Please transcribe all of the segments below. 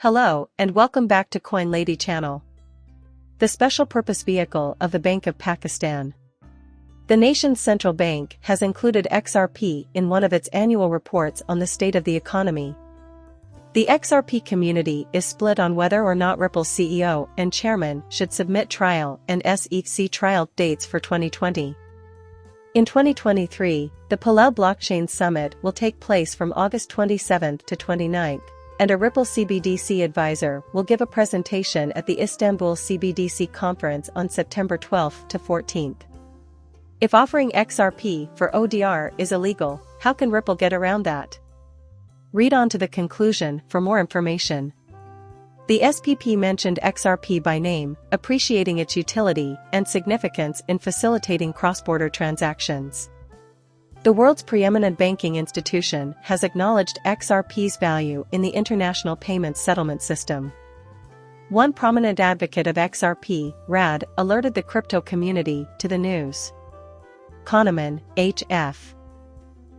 Hello, and welcome back to Coin Lady channel, the special purpose vehicle of the Bank of Pakistan. The nation's central bank has included XRP in one of its annual reports on the state of the economy. The XRP community is split on whether or not Ripple's CEO and chairman should submit trial and SEC trial dates for 2020. In 2023, the Palau Blockchain Summit will take place from August 27 to 29. And a Ripple CBDC advisor will give a presentation at the Istanbul CBDC conference on September 12 to 14. If offering XRP for ODR is illegal, how can Ripple get around that? Read on to the conclusion for more information. The SPP mentioned XRP by name, appreciating its utility and significance in facilitating cross-border transactions. The world's preeminent banking institution has acknowledged XRP's value in the international payments settlement system. One prominent advocate of XRP, Rad, alerted the crypto community to the news. Kahneman, H.F.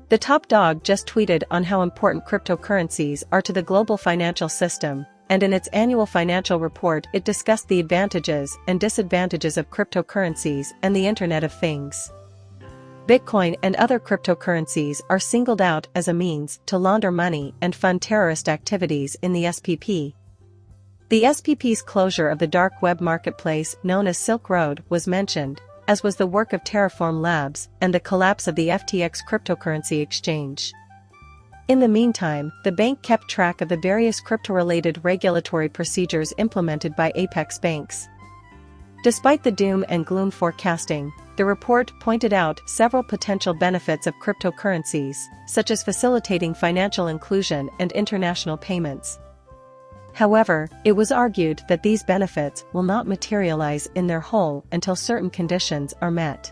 The top dog just tweeted on how important cryptocurrencies are to the global financial system, and in its annual financial report it discussed the advantages and disadvantages of cryptocurrencies and the Internet of Things. Bitcoin and other cryptocurrencies are singled out as a means to launder money and fund terrorist activities in the SPP. The SPP's closure of the dark web marketplace known as Silk Road was mentioned, as was the work of Terraform Labs and the collapse of the FTX cryptocurrency exchange. In the meantime, the bank kept track of the various crypto-related regulatory procedures implemented by apex banks. Despite the doom and gloom forecasting, the report pointed out several potential benefits of cryptocurrencies, such as facilitating financial inclusion and international payments. However, it was argued that these benefits will not materialize in their whole until certain conditions are met.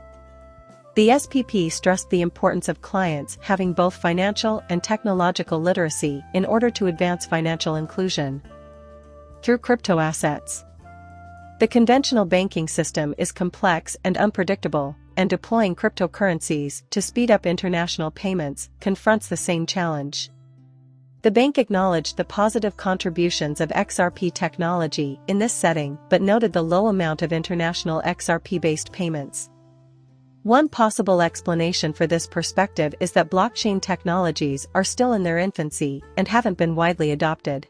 The SPP stressed the importance of clients having both financial and technological literacy in order to advance financial inclusion through crypto assets. The conventional banking system is complex and unpredictable, and deploying cryptocurrencies to speed up international payments confronts the same challenge. The bank acknowledged the positive contributions of XRP technology in this setting but noted the low amount of international XRP-based payments. One possible explanation for this perspective is that blockchain technologies are still in their infancy and haven't been widely adopted.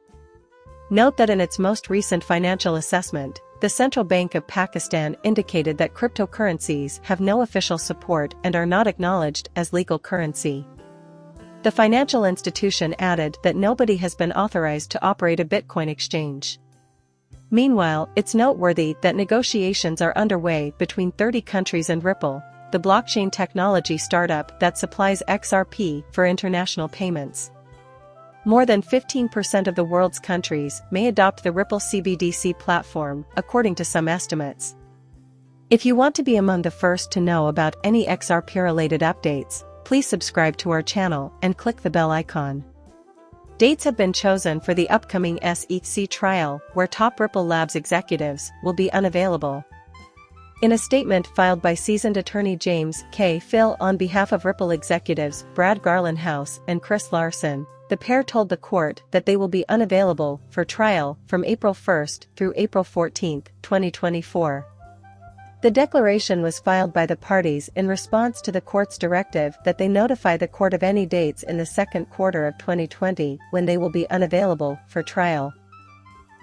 Note that in its most recent financial assessment, the Central Bank of Pakistan indicated that cryptocurrencies have no official support and are not acknowledged as legal currency. The financial institution added that nobody has been authorized to operate a Bitcoin exchange. Meanwhile, it's noteworthy that negotiations are underway between 30 countries and Ripple, the blockchain technology startup that supplies XRP for international payments. More than 15% of the world's countries may adopt the Ripple CBDC platform, according to some estimates. If you want to be among the first to know about any XRP-related updates, please subscribe to our channel and click the bell icon. Dates have been chosen for the upcoming SEC trial, where top Ripple Labs executives will be unavailable. In a statement filed by seasoned attorney James K. Phil on behalf of Ripple executives Brad Garlinghouse and Chris Larson, the pair told the court that they will be unavailable for trial from April 1 through April 14, 2024. The declaration was filed by the parties in response to the court's directive that they notify the court of any dates in the second quarter of 2020 when they will be unavailable for trial.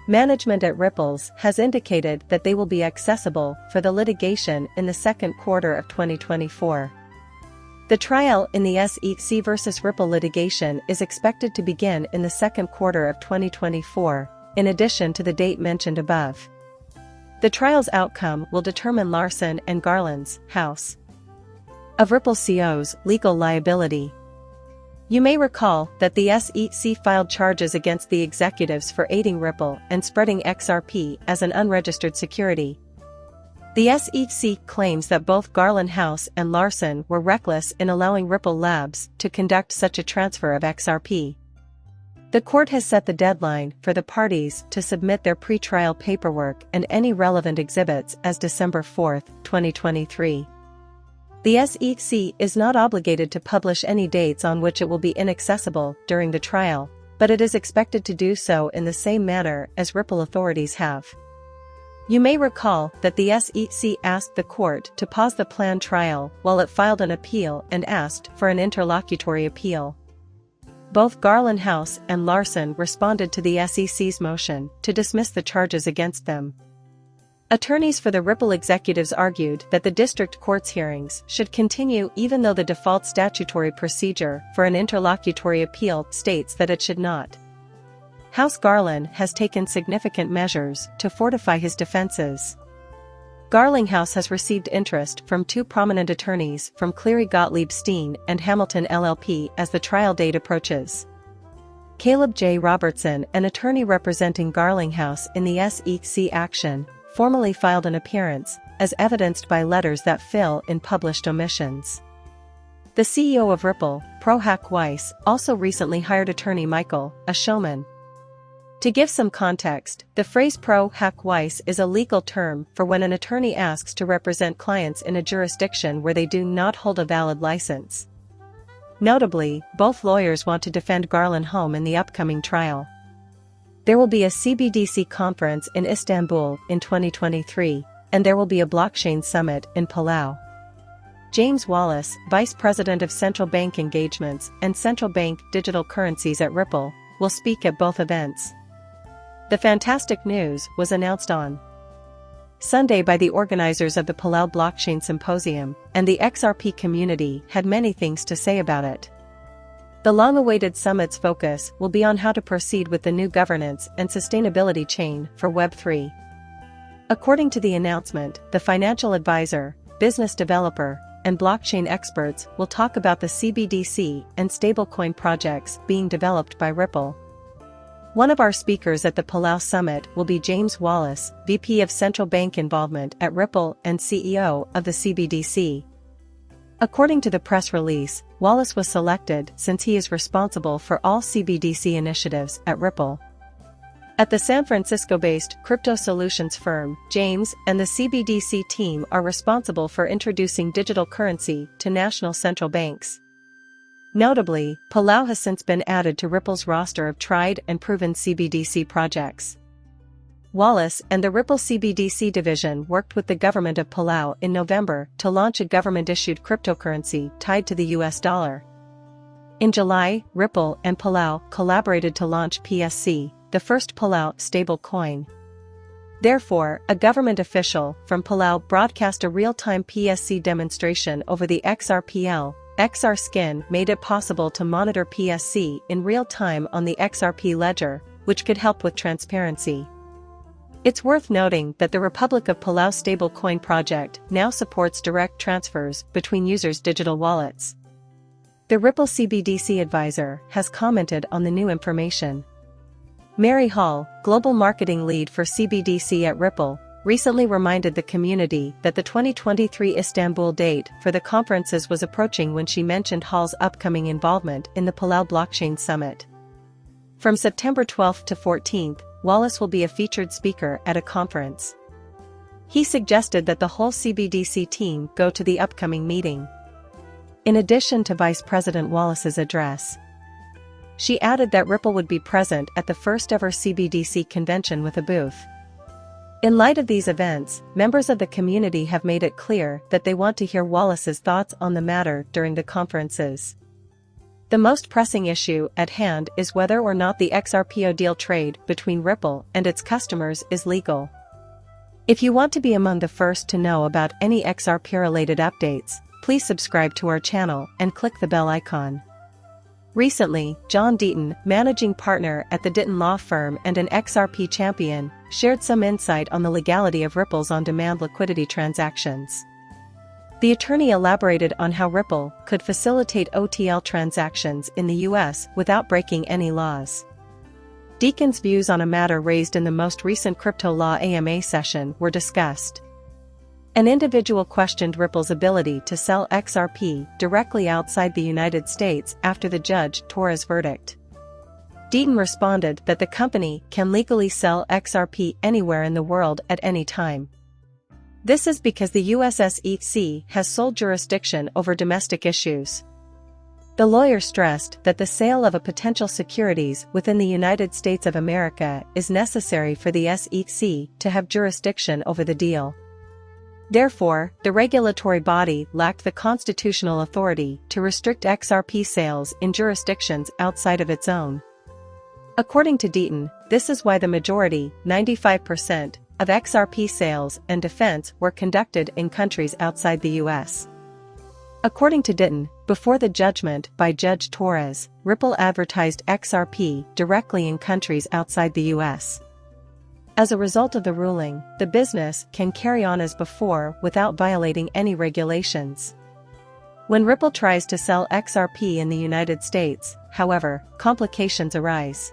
Management at Ripple's has indicated that they will be accessible for the litigation in the second quarter of 2024. The trial in the SEC versus Ripple litigation is expected to begin in the second quarter of 2024, in addition to the date mentioned above. The trial's outcome will determine Larson and Garlinghouse of Ripple CEO's legal liability. You may recall that the SEC filed charges against the executives for aiding Ripple and spreading XRP as an unregistered security. The SEC claims that both Garlinghouse and Larson were reckless in allowing Ripple Labs to conduct such a transfer of XRP. The court has set the deadline for the parties to submit their pre-trial paperwork and any relevant exhibits as December 4, 2023. The SEC is not obligated to publish any dates on which it will be inaccessible during the trial, but it is expected to do so in the same manner as Ripple authorities have. You may recall that the SEC asked the court to pause the planned trial while it filed an appeal and asked for an interlocutory appeal. Both Garland House and Larson responded to the SEC's motion to dismiss the charges against them. Attorneys for the Ripple executives argued that the district court's hearings should continue even though the default statutory procedure for an interlocutory appeal states that it should not. House Garland has taken significant measures to fortify his defenses. Garland House has received interest from two prominent attorneys from Cleary Gottlieb Steen and Hamilton LLP as the trial date approaches. Caleb J. Robertson, an attorney representing Garland House in the SEC action, formally filed an appearance, as evidenced by letters that fill in published omissions. The CEO of Ripple, Pro-Hack Weiss, also recently hired attorney Michael, a showman. To give some context, the phrase pro-hack Weiss is a legal term for when an attorney asks to represent clients in a jurisdiction where they do not hold a valid license. Notably, both lawyers want to defend Garland Home in the upcoming trial. There will be a CBDC conference in Istanbul in 2023, and there will be a blockchain summit in Palau. James Wallace, Vice President of Central Bank Engagements and Central Bank Digital Currencies at Ripple, will speak at both events. The fantastic news was announced on Sunday by the organizers of the Palau Blockchain Symposium, and the XRP community had many things to say about it. The long-awaited summit's focus will be on how to proceed with the new governance and sustainability chain for Web3. According to the announcement, the financial advisor, business developer, and blockchain experts will talk about the CBDC and stablecoin projects being developed by Ripple. One of our speakers at the Palau Summit will be James Wallace, VP of Central Bank Involvement at Ripple and CEO of the CBDC. According to the press release, Wallace was selected since he is responsible for all CBDC initiatives at Ripple. At the San Francisco-based crypto solutions firm, James and the CBDC team are responsible for introducing digital currency to national central banks. Notably, Palau has since been added to Ripple's roster of tried and proven CBDC projects. Wallace and the Ripple CBDC division worked with the government of Palau in November to launch a government-issued cryptocurrency tied to the US dollar. In July, Ripple and Palau collaborated to launch PSC, the first Palau stablecoin. Therefore, a government official from Palau broadcast a real-time PSC demonstration over the XRPL. XR Skin made it possible to monitor PSC in real time on the XRP ledger, which could help with transparency. It's worth noting that the Republic of Palau stablecoin project now supports direct transfers between users' digital wallets. The Ripple CBDC advisor has commented on the new information. Mary Hall, global marketing lead for CBDC at Ripple, recently reminded the community that the 2023 Istanbul date for the conferences was approaching when she mentioned Hall's upcoming involvement in the Palau Blockchain Summit. From September 12 to 14th, Wallace will be a featured speaker at a conference. He suggested that the whole CBDC team go to the upcoming meeting. In addition to Vice President Wallace's address, she added that Ripple would be present at the first-ever CBDC convention with a booth. In light of these events, members of the community have made it clear that they want to hear Wallace's thoughts on the matter during the conferences. The most pressing issue at hand is whether or not the XRPO deal trade between Ripple and its customers is legal. If you want to be among the first to know about any XRP-related updates, please subscribe to our channel and click the bell icon. Recently, John Deaton, managing partner at the Deaton Law Firm and an XRP champion, shared some insight on the legality of Ripple's on-demand liquidity transactions. The attorney elaborated on how Ripple could facilitate OTL transactions in the US without breaking any laws. Deaton's views on a matter raised in the most recent crypto law AMA session were discussed. An individual questioned Ripple's ability to sell XRP directly outside the United States after the Judge Torres verdict. Deaton responded that the company can legally sell XRP anywhere in the world at any time. This is because the US SEC has sole jurisdiction over domestic issues. The lawyer stressed that the sale of a potential securities within the United States of America is necessary for the SEC to have jurisdiction over the deal. Therefore, the regulatory body lacked the constitutional authority to restrict XRP sales in jurisdictions outside of its own. According to Deaton, this is why the majority, 95%, of XRP sales and defense were conducted in countries outside the US. According to Deaton, before the judgment by Judge Torres, Ripple advertised XRP directly in countries outside the US. As a result of the ruling, the business can carry on as before without violating any regulations. When Ripple tries to sell XRP in the United States, however, complications arise.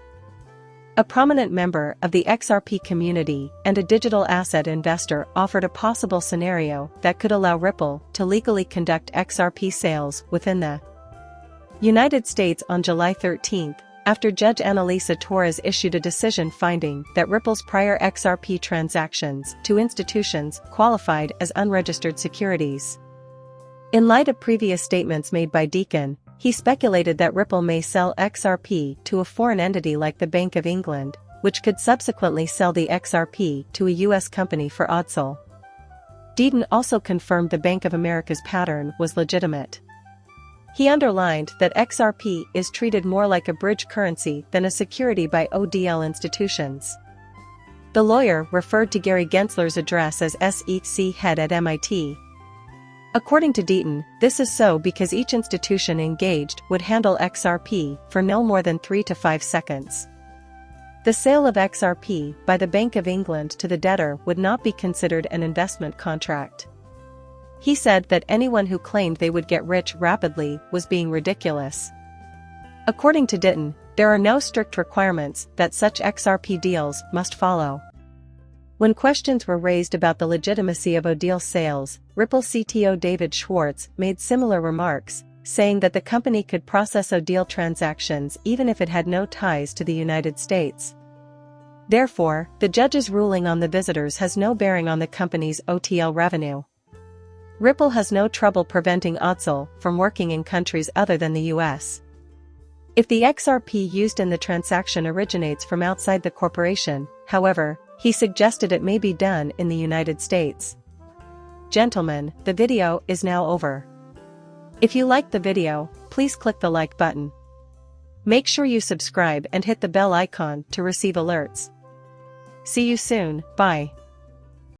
A prominent member of the XRP community and a digital asset investor offered a possible scenario that could allow Ripple to legally conduct XRP sales within the United States on July 13, after Judge Annalisa Torres issued a decision finding that Ripple's prior XRP transactions to institutions qualified as unregistered securities. In light of previous statements made by Deaton, he speculated that Ripple may sell XRP to a foreign entity like the Bank of England, which could subsequently sell the XRP to a US company for ODSL. Deaton also confirmed the Bank of America's pattern was legitimate. He underlined that XRP is treated more like a bridge currency than a security by ODL institutions. The lawyer referred to Gary Gensler's address as SEC head at MIT. According to Deaton, this is so because each institution engaged would handle XRP for no more than 3 to 5 seconds. The sale of XRP by the Bank of England to the debtor would not be considered an investment contract. He said that anyone who claimed they would get rich rapidly was being ridiculous. According to Deaton, there are no strict requirements that such XRP deals must follow. When questions were raised about the legitimacy of ODL sales, Ripple CTO David Schwartz made similar remarks, saying that the company could process ODL transactions even if it had no ties to the United States. Therefore, the judge's ruling on the visitors has no bearing on the company's OTL revenue. Ripple has no trouble preventing ODSL from working in countries other than the US. If the XRP used in the transaction originates from outside the corporation, however, he suggested it may be done in the United States. Gentlemen, the video is now over. If you liked the video, please click the like button. Make sure you subscribe and hit the bell icon to receive alerts. See you soon, bye.